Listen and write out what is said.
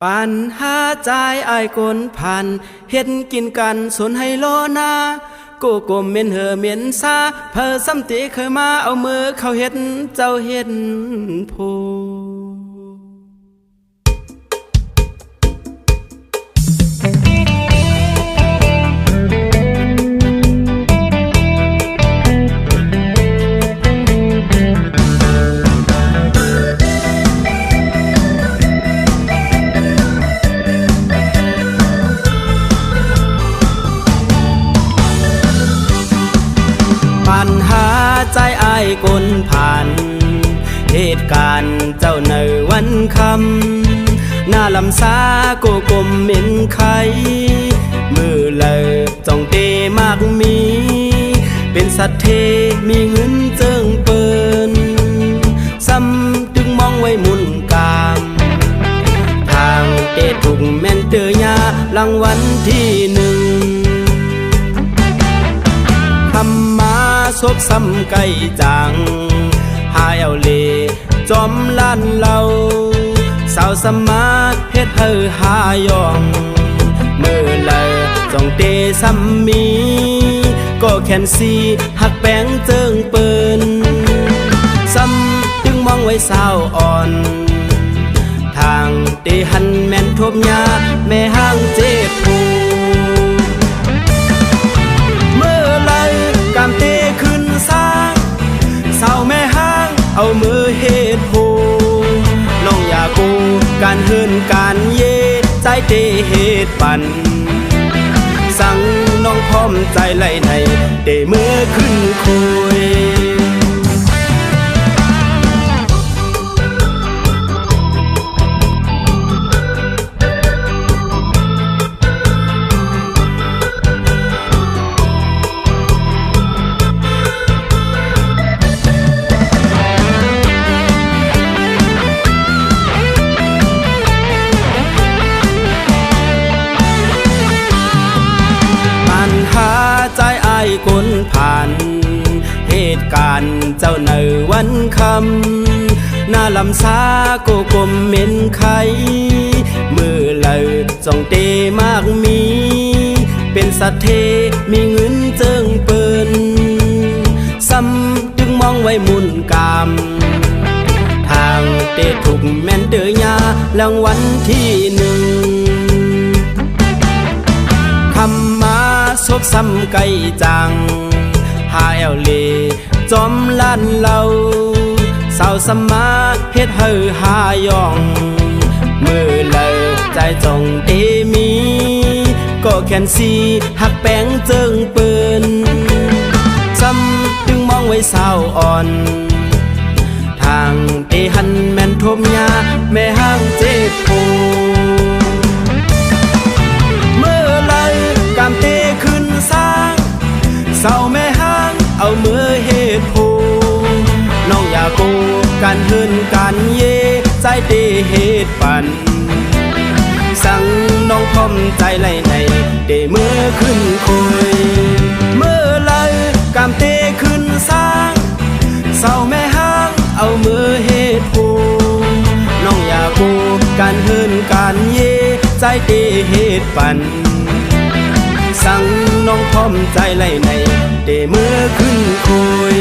ปัญหาใจอายกนผ่านเฮ็ดกินกันสนให้โลนาโกกลมเมียนเมียนซาเพอซ้ำตีเคยมาเอามือเข้าเฮ็ดเจ้าเฮ็ดผู้ปัญหาใจอายกนผ่านเหตุการณ์เจ้าในวันคำหน้าลำซาโกกลมเหม็นไข่มือเลยจ้องเตมากมีเป็นสัตว์เทมีเงินเจิงเปินซ้ำดึงมองไว้มุนกามทางเตถูกแม่นเตยารางวัลที่หนึ่งซบซ้ำไก่จังหาเอาเลจอมล้านเราสาวสมาเฮ็ดเฮอหายองมือเลยจ้องเตซ้ำมีก็แคนซีหักแป้งเจิงเปิ้นซ้ำดึงมองไว้สาวอ่อนทางเตหันแม่นทบยาแม่ห้างเจ็บผูกามเตขึ้นสร้างสาวแม่ห้างเอามือเฮ็ดผูน้องอยากกูการเฮินการเย่ใจเตเฮ็ดปันสั่งน้องพร้อมใจไหลในเตมือขึ้นคุยกนผ่านเหตุการณ์เจ้าในวันคำหน้าลำซาโกกลมเหม็นไข่มือเลยจ้องเตมากมีเป็นสัตว์เทมีเงินเจิงเปิ้นซ้ำดึงมองไว้มุนกามทางเตถูกแม่นเตยารางวัลที่หนึ่งคำมาซบซ้ำไก่จังหาเอาเลจอมล้านเราสาวสมาเฮ็ดเฮอหายองมือเลยใจจ้องเตมีก็แคนซีหักแป้งเจิงเปิ้นซ้ำดึงมองไว้สาวอ่อนทางเตหันแม่นทบยาแม่ห้างเจ็บผูกามเตขึ้นสร้างเศร้าแม่ห้างเอามือเฮ็ดผูน้องอยากกูการเฮินการเย่ใจเตเฮ็ดปันสั่งน้องพร้อมใจไหลในเตมือขึ้นคุยมือเลยกามเตขึ้นสร้างเศร้าแม่ห้างเอามือเฮ็ดผูน้องอยากกูการเฮินการเย่ใจเตเฮ็ดปันสั่งน้องพร้อมใจไหลในเตมือขึ้นคุย